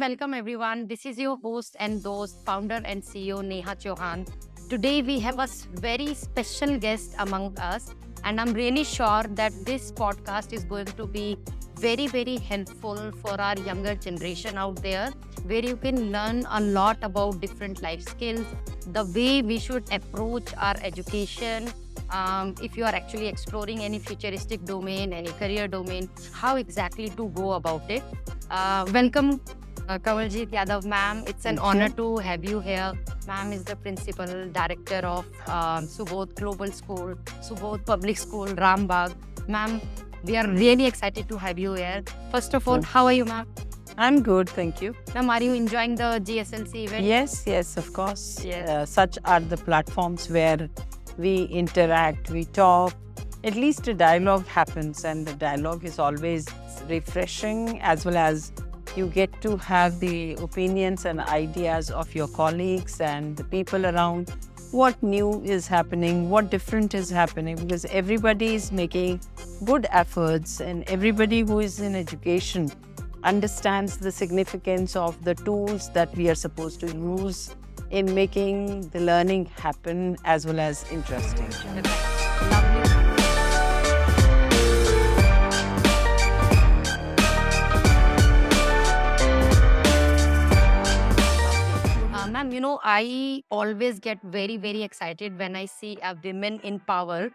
welcome everyone. This is your host and host, founder and CEO Neha Chauhan. Today we have a very special guest among us, and I'm really sure that this podcast is going to be very helpful for our younger generation out there, where you can learn a lot about different life skills, the way we should approach our education. If you are actually exploring any futuristic domain, any career domain, how exactly to go about it. Welcome, Kamaljeet Yadav, ma'am. It's an honor to have you here. Ma'am is the principal director of Subodh Global School, Subodh Public School, Rambagh. Ma'am, we are really excited to have you here. First of all, how are you, ma'am? I'm good, thank you. Ma'am, are you enjoying the GSLC event? Yes, of course. Yes. Such are the platforms where we interact, we talk. At least a dialogue happens, and the dialogue is always refreshing, as well as you get to have the opinions and ideas of your colleagues and the people around. What new is happening, what different is happening, because everybody is making good efforts, and everybody who is in education understands the significance of the tools that we are supposed to use in making the learning happen as well as interesting. Ma'am, I always get very excited when I see a women in power.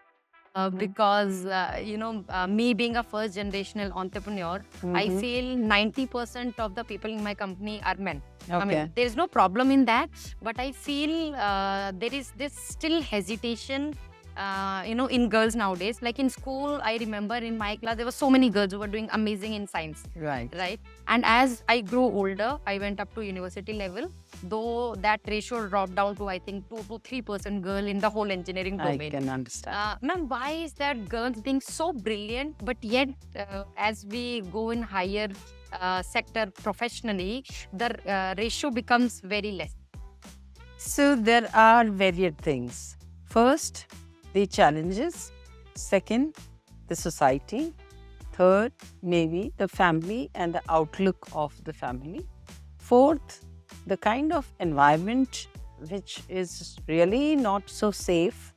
Because, me being a first generational entrepreneur, I feel 90% of the people in my company are men. Okay. I mean, there is no problem in that, but I feel there is this still hesitation, in girls nowadays. Like in school, I remember in my class, there were so many girls who were doing amazing in science. Right. And as I grew older, I went up to university level, though that ratio dropped down to, I think, 2 to 3% girl in the whole engineering domain. I can understand. Ma'am, why is that girls being so brilliant, but yet as we go in higher sector professionally, the ratio becomes very less? So there are varied things. First, the challenges. Second, the society. Third, maybe the family and the outlook of the family. Fourth, the kind of environment which is really not so safe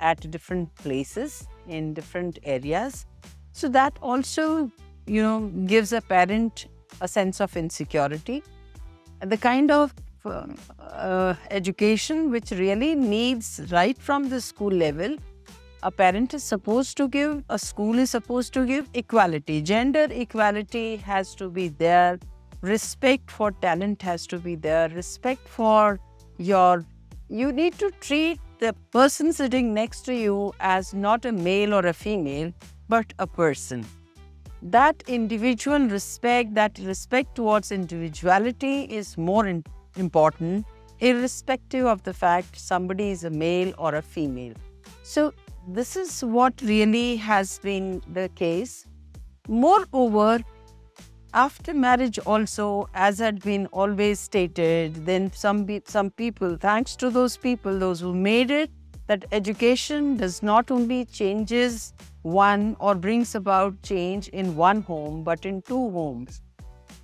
at different places in different areas. So that also, gives a parent a sense of insecurity. And the kind of education which really needs right from the school level, a parent is supposed to give, a school is supposed to give equality. Gender equality has to be there. Respect for talent has to be there. Respect for you need to treat the person sitting next to you as not a male or a female, but a person. That individual respect, that respect towards individuality is more important, irrespective of the fact somebody is a male or a female. So this is what really has been the case. Moreover, after marriage also, as had been always stated, then some people, thanks to those people, those who made it, that education does not only changes one or brings about change in one home, but in two homes.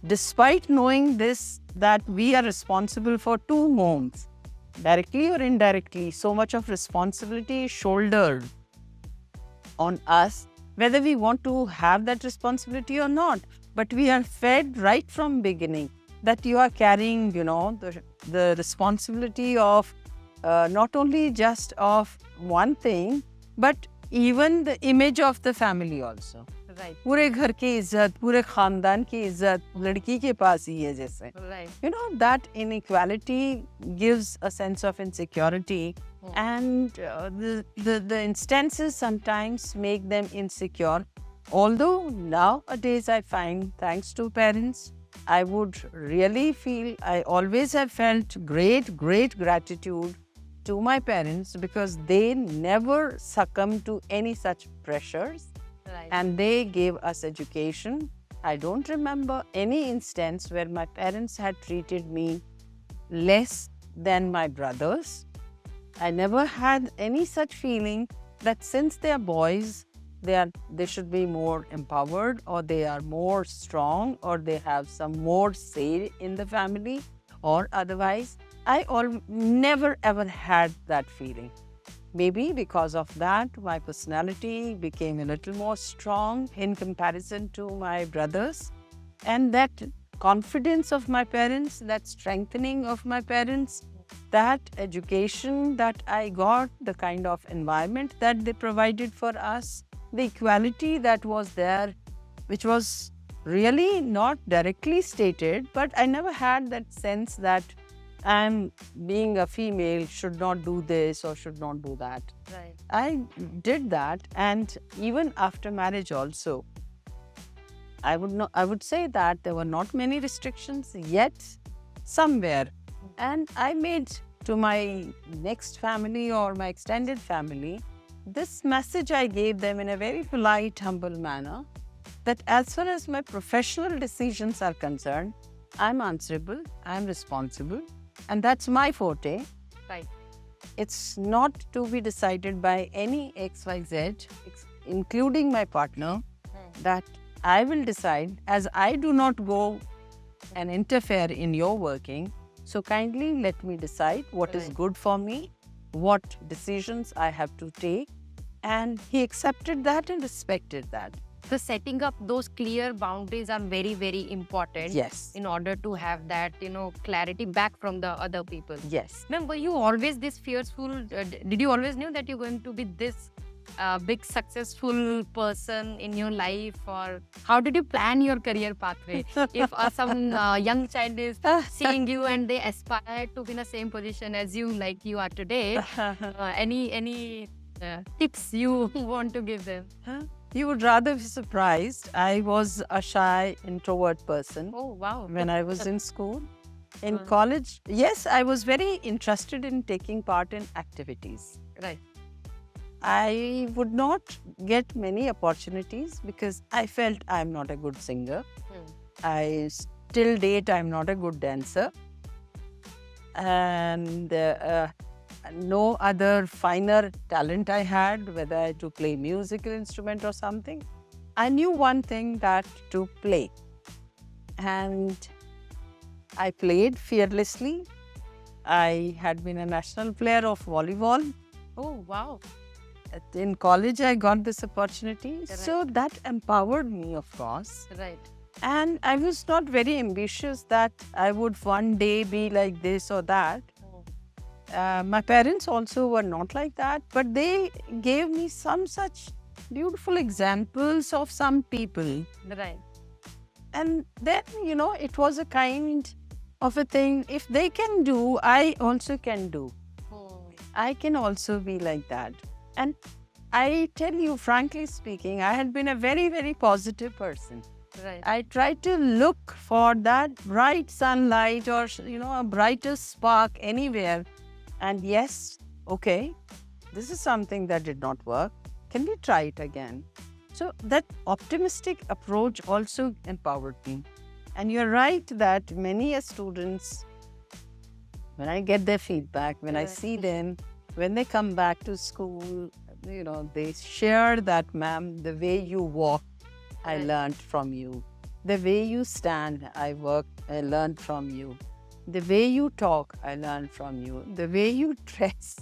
Despite knowing this, that we are responsible for two homes, directly or indirectly, so much of responsibility is shouldered on us, whether we want to have that responsibility or not. But we are fed right from beginning that you are carrying, the responsibility of not only just of one thing, but even the image of the family also. Right. पूरे घर की इज्जत, पूरे खानदान की इज्जत लड़की के पास ही है जैसे. Right. That inequality gives a sense of insecurity, and the instances sometimes make them insecure. Although nowadays I find, thanks to parents, I would really feel, I always have felt great gratitude to my parents, because they never succumbed to any such pressures. Right. And they gave us education. I don't remember any instance where my parents had treated me less than my brothers. I never had any such feeling that since they are boys, they should be more empowered, or they are more strong, or they have some more say in the family, or otherwise. Never ever had that feeling. Maybe because of that, my personality became a little more strong in comparison to my brothers. And that confidence of my parents, that strengthening of my parents, that education that I got, the kind of environment that they provided for us, the equality that was there, which was really not directly stated, but I never had that sense that I'm being a female, should not do this or should not do that. Right. I did that, and even after marriage also, I would say that there were not many restrictions, yet somewhere. And I made to my next family or my extended family, this message I gave them in a very polite, humble manner, that as far as my professional decisions are concerned, I'm answerable, I'm responsible, and that's my forte. Right. It's not to be decided by any XYZ, including my partner, that I will decide, as I do not go and interfere in your working. So kindly let me decide what is good for me, what decisions I have to take. And he accepted that and respected that. The setting up those clear boundaries are very, very important. Yes. In order to have that, clarity back from the other people. Yes. Ma'am, were you always this fearful? Did you always knew that you're going to be this big successful person in your life, or how did you plan your career pathway? If some young child is seeing you and they aspire to be in the same position as you, like you are today, any tips you want to give them? You would rather be surprised. I was a shy, introvert person. Oh, wow. When I was in school. In college, yes, I was very interested in taking part in activities. Right. I would not get many opportunities because I felt I'm not a good singer. I still date, I'm not a good dancer. And no other finer talent I had, whether to play musical instrument or something. I knew one thing, that to play. And I played fearlessly. I had been a national player of volleyball. Oh, wow. In college, I got this opportunity. Right. So that empowered me, of course. Right. And I was not very ambitious that I would one day be like this or that. My parents also were not like that, but they gave me some such beautiful examples of some people. Right. And then, it was a kind of a thing. If they can do, I also can do. I can also be like that. And I tell you, frankly speaking, I had been a very, very positive person. Right. I tried to look for that bright sunlight or, a brightest spark anywhere. And yes, okay, this is something that did not work. Can we try it again? So that optimistic approach also empowered me. And you're right that many students, when I get their feedback, when I see them, when they come back to school, they share that, ma'am, the way you walk, I learned from you. The way you stand, I learned from you. The way you talk, I learned from you. The way you dress,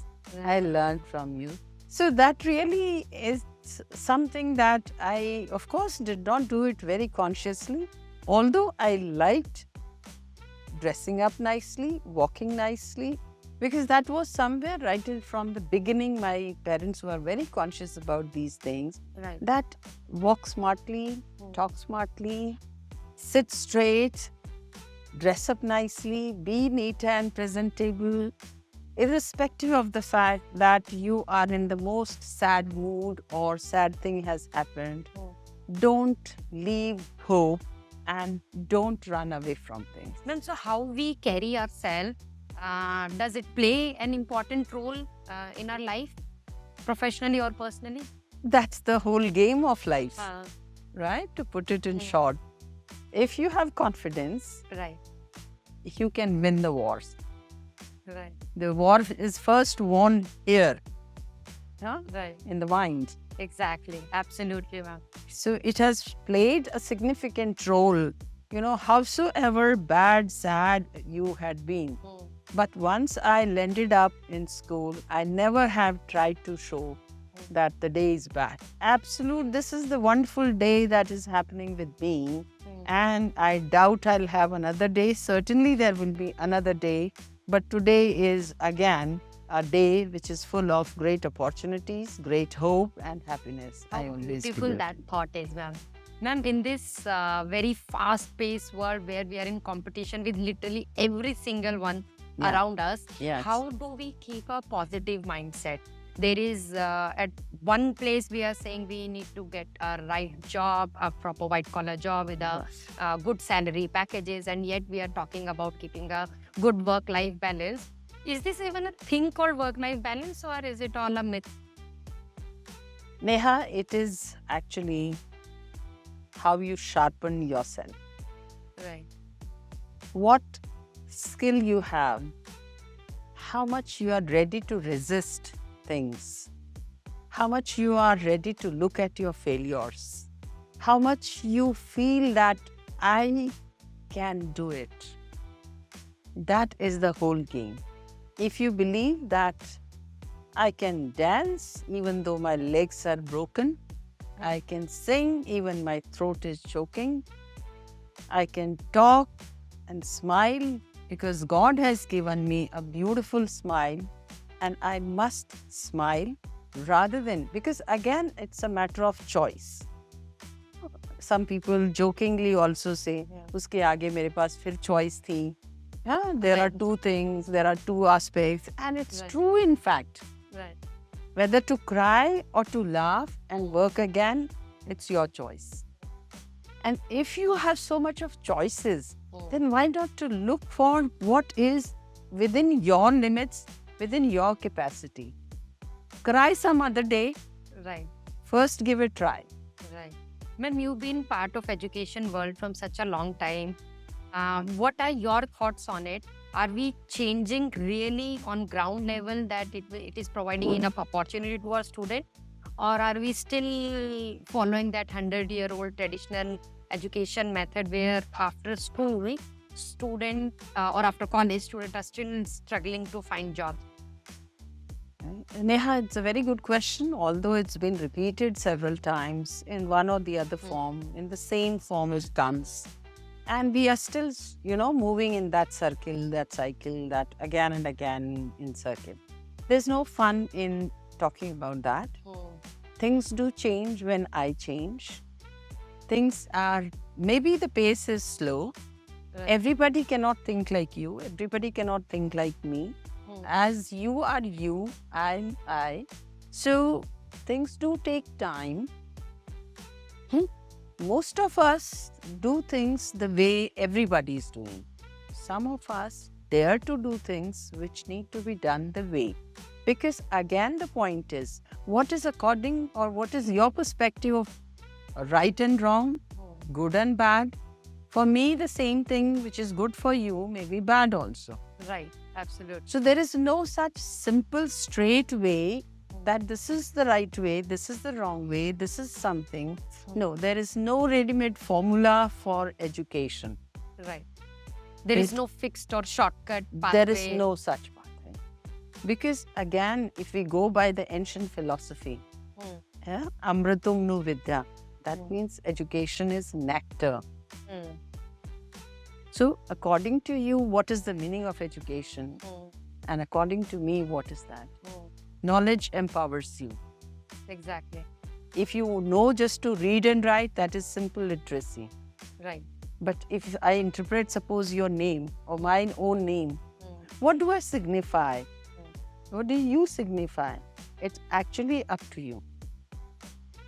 I learned from you. So that really is something that I, of course, did not do it very consciously. Although I liked dressing up nicely, walking nicely, because that was somewhere right from the beginning. My parents were very conscious about these things. Right. That walk smartly, talk smartly, sit straight, dress up nicely, be neat and presentable, irrespective of the fact that you are in the most sad mood or sad thing has happened. Don't leave hope and don't run away from things. Ma'am, so how we carry ourselves, does it play an important role in our life, professionally or personally? That's the whole game of life, right? To put it in short. If you have confidence, right, you can win the wars. Right. The war is first won here, Right. in the mind. Exactly. Absolutely, ma'am. So it has played a significant role, howsoever bad, sad you had been. But once I landed up in school, I never have tried to show that the day is bad. Absolute, this is the wonderful day that is happening with me. And I doubt I'll have another day. Certainly there will be another day. But today is again a day which is full of great opportunities, great hope and happiness. I always Beautiful believe. that thought is, ma'am. Ma'am, in this very fast-paced world where we are in competition with literally every single one Yeah. around us, Yes. how do we keep a positive mindset? There is at one place we are saying we need to get a right job, a proper white-collar job with a good salary packages, and yet we are talking about keeping a good work-life balance. Is this even a thing called work-life balance, or is it all a myth? Neha, it is actually how you sharpen yourself. Right. What skill you have, how much you are ready to resist things, how much you are ready to look at your failures, how much you feel that I can do it. That is the whole game. If you believe that I can dance even though my legs are broken, I can sing even my throat is choking, I can talk and smile because God has given me a beautiful smile and I must smile rather than, because again it's a matter of choice. Some people jokingly also say, uske aage mere paas fir choice thi. Yeah, there are two things, there are two aspects, and it's true in fact. Right. Whether to cry or to laugh and work again, it's your choice. And if you have so much of choices, then why not to look for what is within your limits, within your capacity? Cry some other day. Right. First give it a try. Right. Ma'am, you've been part of education world from such a long time. What are your thoughts on it? Are we changing really on ground level that it is providing enough opportunity to our student? Or are we still following that 100-year-old traditional education method where after school, student or after college, students are still struggling to find jobs? Neha, it's a very good question, although it's been repeated several times in one or the other form, in the same form it comes. And we are still, moving in that circle, that cycle, that again and again in circle. There's no fun in talking about that. Things do change when I change. Things are, maybe the pace is slow. Everybody cannot think like you. Everybody cannot think like me. As you are you, I'm I. So things do take time. Most of us do things the way everybody is doing. Some of us dare to do things which need to be done the way. Because again, the point is, what is according or what is your perspective of right and wrong, good and bad? For me, the same thing which is good for you may be bad also. Right, absolutely. So there is no such simple, straight way that this is the right way, this is the wrong way, this is something. No, there is no ready-made formula for education. Right. There is no fixed or shortcut pathway. There is no such pathway. Because again, if we go by the ancient philosophy, Amritum nu Vidya, that means education is nectar. So according to you, what is the meaning of education? And according to me, what is that? Knowledge empowers you. Exactly. If you know just to read and write, that is simple literacy. Right. But if I interpret, suppose your name or my own name, what do I signify? What do you signify? It's actually up to you.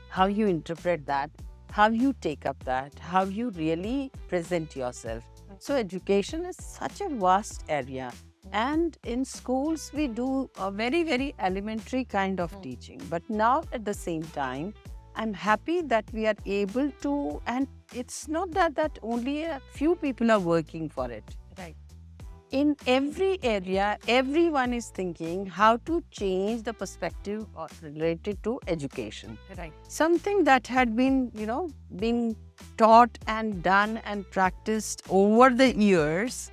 How you interpret that, how you take up that, how you really present yourself. So education is such a vast area. And in schools, we do a very, very elementary kind of teaching. But now at the same time, I'm happy that we are able to, and it's not that only a few people are working for it. Right. In every area, everyone is thinking how to change the perspective related to education. Right. Something that had been, being taught and done and practiced over the years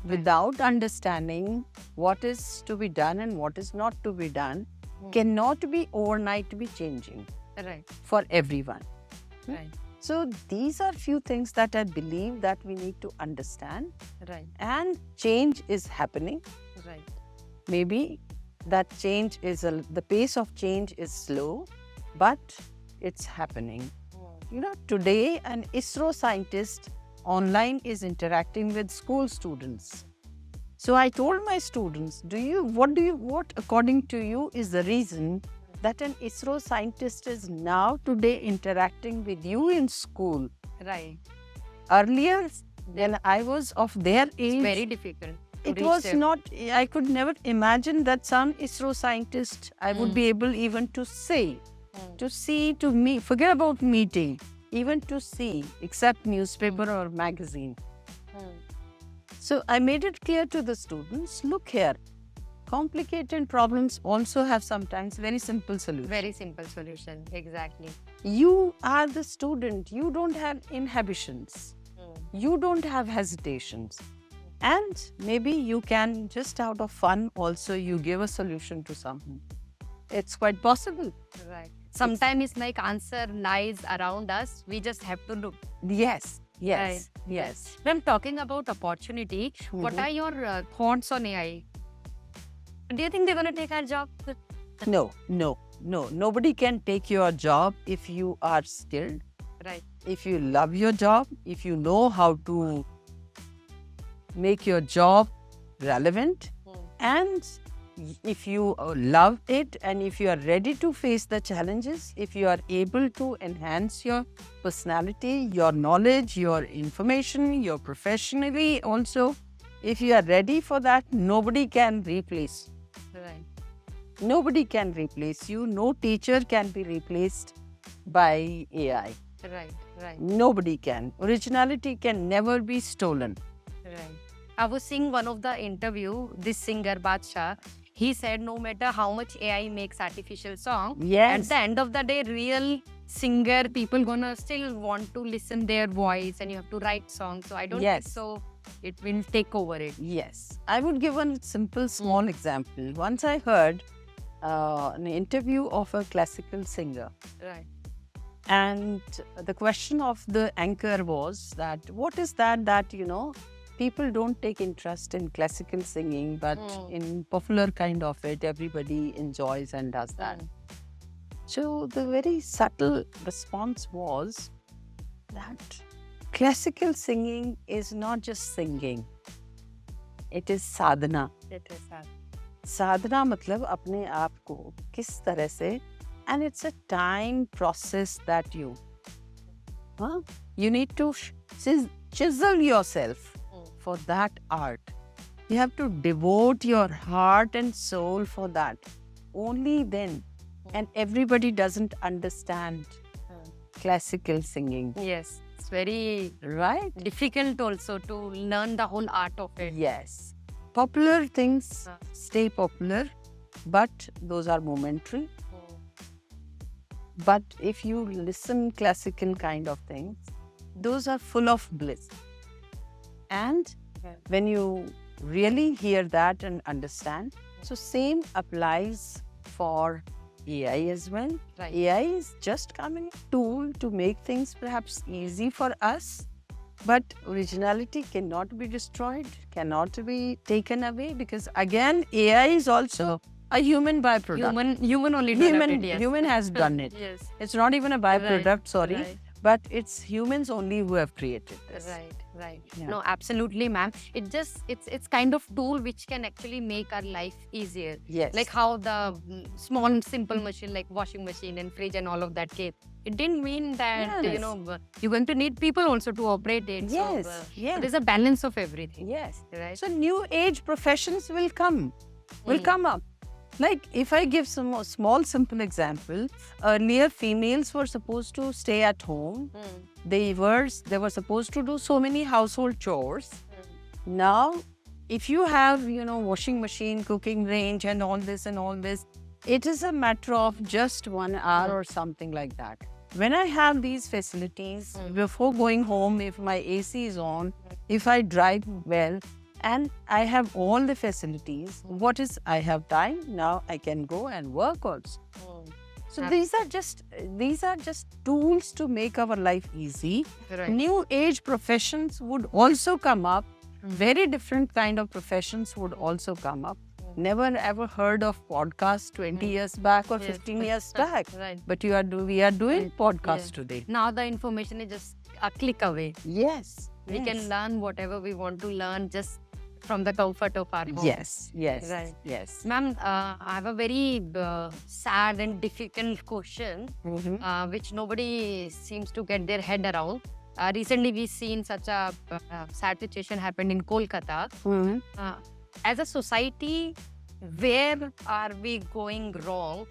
without understanding what is to be done and what is not to be done cannot be overnight be changing Right. for everyone. Right. So these are few things that I believe that we need to understand, Right. and change is happening. Right. Maybe that change is the pace of change is slow, but it's happening. Today an ISRO scientist online is interacting with school students. So I told my students, what according to you is the reason that an ISRO scientist is now today interacting with you in school? Right. Earlier, when I was of their age, It's very difficult. it was not, I could never imagine that some ISRO scientist I would be able even to say, to see, to meet, forget about meeting, even to see, except newspaper or magazine. So I made it clear to the students, look here, complicated problems also have sometimes very simple solutions. Very simple solution. Exactly. You are the student, you don't have inhibitions, you don't have hesitations. And maybe you can, just out of fun also, you give a solution to something. It's quite possible. Right. Sometimes it's like answer lies around us. We just have to look. Yes, yes, Right. yes. When talking about opportunity, what are your thoughts on AI? Do you think they're going to take our job? No. Nobody can take your job if you are skilled, Right. if you love your job, if you know how to make your job relevant, and if you love it, and if you are ready to face the challenges, if you are able to enhance your personality, your knowledge, your information, your professionally also, if you are ready for that, nobody can replace. Right. Nobody can replace you. No teacher can be replaced by AI. Right. Right. Nobody can. Originality can never be stolen. Right. I was seeing one of the interview, this singer Badshah, he said no matter how much AI makes artificial song, at Yes. the end of the day, real singer, people gonna still want to listen their voice and you have to write songs. So I don't Yes. think so it will take over it. Yes. I would give one simple, small example. Once I heard an interview of a classical singer. Right. And the question of the anchor was that, what is that, people don't take interest in classical singing, but in popular kind of it, everybody enjoys and does that. So the very subtle response was that classical singing is not just singing, it is sadhana. It is sad. साधना मतलब अपने आप को किस तरह से, and it's a time process that you need to chisel yourself for that art. You have to devote your heart and soul for that. Only then. And everybody doesn't understand classical singing. Yes. It's very Right? difficult also to learn the whole art of it. Yes. Popular things stay popular, but those are momentary. But if you listen classical kind of things, those are full of bliss. And when you really hear that and understand, so same applies for AI as well. Right. AI is just coming a tool to make things perhaps easy for us, but originality cannot be destroyed, cannot be taken away, because again, AI is also a human byproduct. Human only done Human, it, yes. human has done it. Yes. It's not even a byproduct, Right, sorry, right. but it's humans only who have created this. Right. Yeah. No, absolutely, ma'am. It's kind of tool which can actually make our life easier. Yes. Like how the small simple machine like washing machine and fridge and all of that came. It didn't mean that Yes. you're going to need people also to operate it. Yes, So, yes. there's a balance of everything. Yes. Right. So new age professions will come up. Like if I give some more small simple example, earlier females were supposed to stay at home. They were supposed to do so many household chores. Now If you have, washing machine, cooking range, and all this, it is a matter of just 1 hour or something like that. When I have these facilities, before going home, if my AC is on, if I drive well, and I have all the facilities, I have time, now I can go and work also. So these are just tools to make our life easy. Right. New age professions would also come up. Very different kind of professions would also come up. Never ever heard of podcasts 20 years back or 15 years back. Right. But we are doing podcasts today. Now the information is just a click away. Yes. We can learn whatever we want to learn just from the comfort of our home. Yes. Right. Yes. Ma'am, I have a very sad and difficult question, which nobody seems to get their head around. Recently, we've seen such a sad situation happen in Kolkata. As a society, where are we going wrong?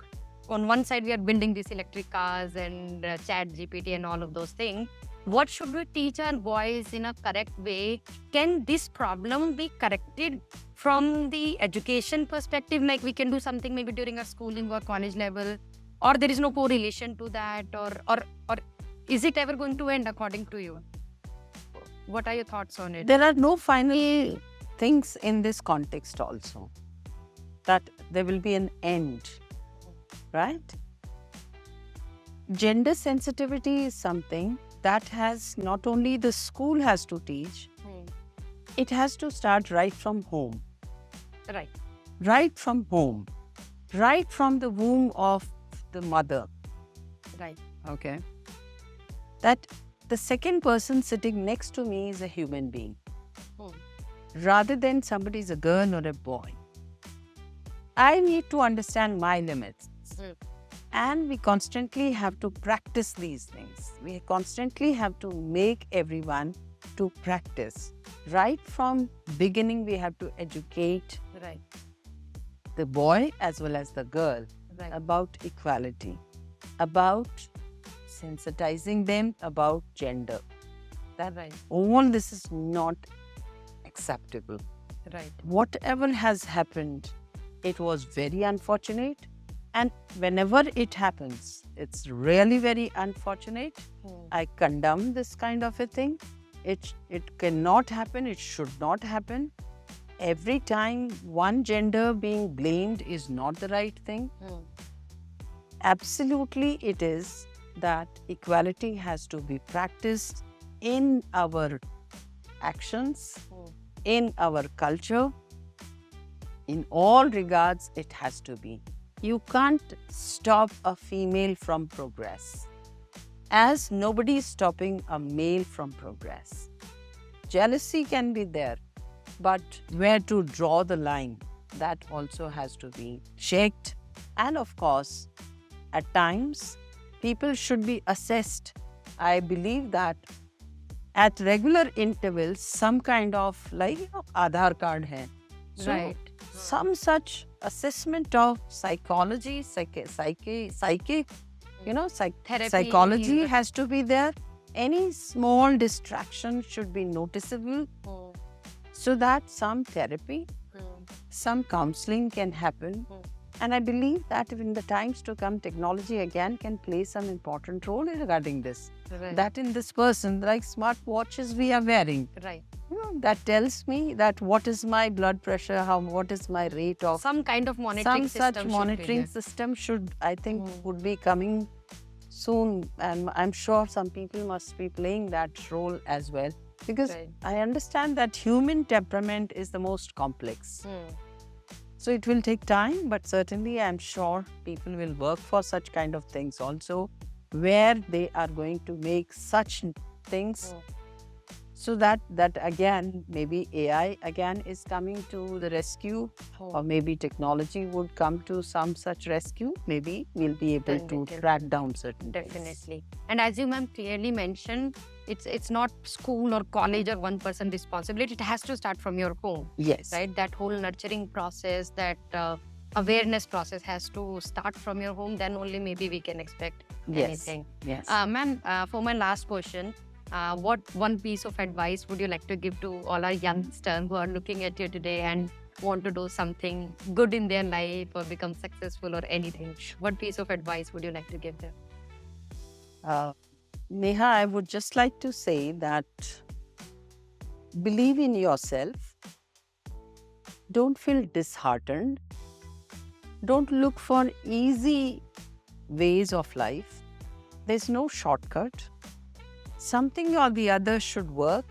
On one side, we are building these electric cars and chat GPT and all of those things. What should we teach our boys in a correct way? Can this problem be corrected from the education perspective? Like we can do something maybe during our schooling or college level, or there is no correlation to that, or is it ever going to end according to you? What are your thoughts on it? There are no final things in this context also, that there will be an end, right? Gender sensitivity is something that has not only the school has to teach, it has to start right from home. Right. Right from home. Right from the womb of the mother. Right. Okay. That the second person sitting next to me is a human being. Rather than somebody is a girl or a boy. I need to understand my limits. And we constantly have to practice these things. We constantly have to make everyone to practice. Right from beginning, we have to educate the boy as well as the girl about equality, about sensitizing them about gender. All this is not acceptable. Whatever has happened, it was very unfortunate. And whenever it happens, it's really very unfortunate. I condemn this kind of a thing. It cannot happen. It should not happen. Every time one gender being blamed is not the right thing. Absolutely, it is that equality has to be practiced in our actions, in our culture. In all regards, it has to be. You can't stop a female from progress, as nobody is stopping a male from progress. Jealousy can be there, but where to draw the line, that also has to be checked. And of course, at times, people should be assessed. I believe that at regular intervals, some kind of Aadhaar card hai. So, some such assessment of psychology, psychology has to be there. Any small distraction should be noticeable, so that some therapy, some counseling can happen. And I believe that in the times to come, technology again can play some important role regarding this. That in this person, like smart watches we are wearing. That tells me that what is my blood pressure, what is my rate of... Some kind of monitoring system. Some such monitoring system should, I think, would be coming soon. And I'm sure some people must be playing that role as well. Because I understand that human temperament is the most complex. So it will take time, but certainly I'm sure people will work for such kind of things also, where they are going to make such things. So that again, maybe AI again is coming to the rescue, or maybe technology would come to some such rescue. Maybe we'll be able to track down certain things. Definitely. And as you, ma'am, clearly mentioned, it's not school or college or one person responsibility. It has to start from your home. Yes. Right? That whole nurturing process, that awareness process has to start from your home. Then only maybe we can expect anything. Yes. Ma'am, for my last question, what one piece of advice would you like to give to all our youngsters who are looking at you today and want to do something good in their life or become successful or anything? What piece of advice would you like to give them? Neha, I would just like to say that believe in yourself. Don't feel disheartened. Don't look for easy ways of life. There's no shortcut. Something or the other should work,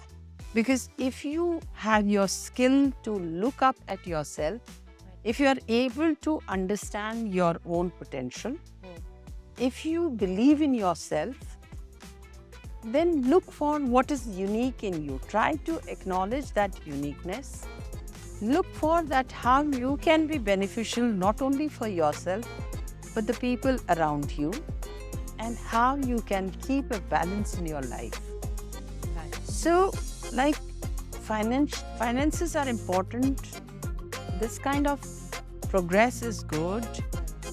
because if you have your skill to look up at yourself, if you are able to understand your own potential, if you believe in yourself, then look for what is unique in you. Try to acknowledge that uniqueness. Look for that how you can be beneficial not only for yourself, but the people around you, and how you can keep a balance in your life. So, like, finances are important. This kind of progress is good,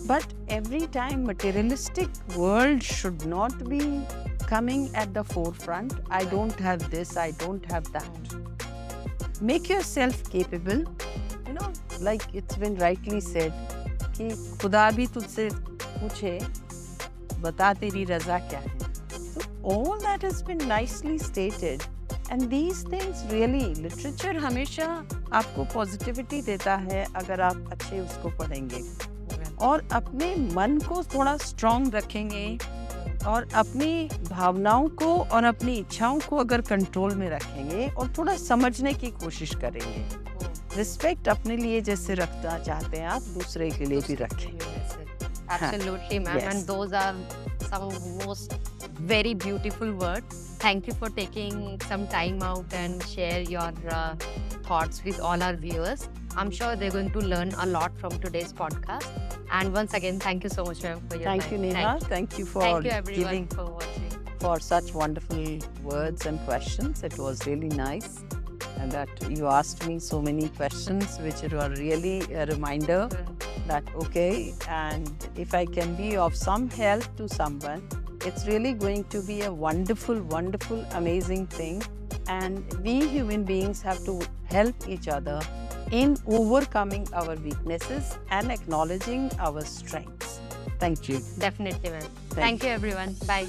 but every time materialistic world should not be coming at the forefront. I don't have this, I don't have that. Make yourself capable. You know, like it's been rightly said, कि खुदा भी तुझसे पूछे बता तेरी रज़ा क्या है. So all that has been nicely stated, and these things really, literature हमेशा आपको positivity देता है अगर आप अच्छे उसको पढ़ेंगे और अपने मन को थोड़ा strong रखेंगे और अपनी भावनाओं को और अपनी इच्छाओं को अगर कंट्रोल में रखेंगे और थोड़ा समझने की कोशिश करेंगे. रिस्पेक्ट अपने लिए जैसे रखना चाहते हैं आप, दूसरे के लिए भी रखें. Absolutely, ma'am. Yes. And those are some most very beautiful words. Thank you for taking some time out and share your thoughts with all our viewers. I'm sure they're going to learn a lot from today's podcast. And once again, thank you so much, ma'am, for your time. Thank you, Neha. Thank you for Thank you, everyone, giving for watching. for such wonderful words and questions. It was really nice. And that you asked me so many questions, which were really a reminder that, okay, and if I can be of some help to someone, it's really going to be a wonderful, wonderful, amazing thing. And we human beings have to help each other in overcoming our weaknesses and acknowledging our strengths. Thank you. Definitely, ma'am. Thank you, everyone. Bye.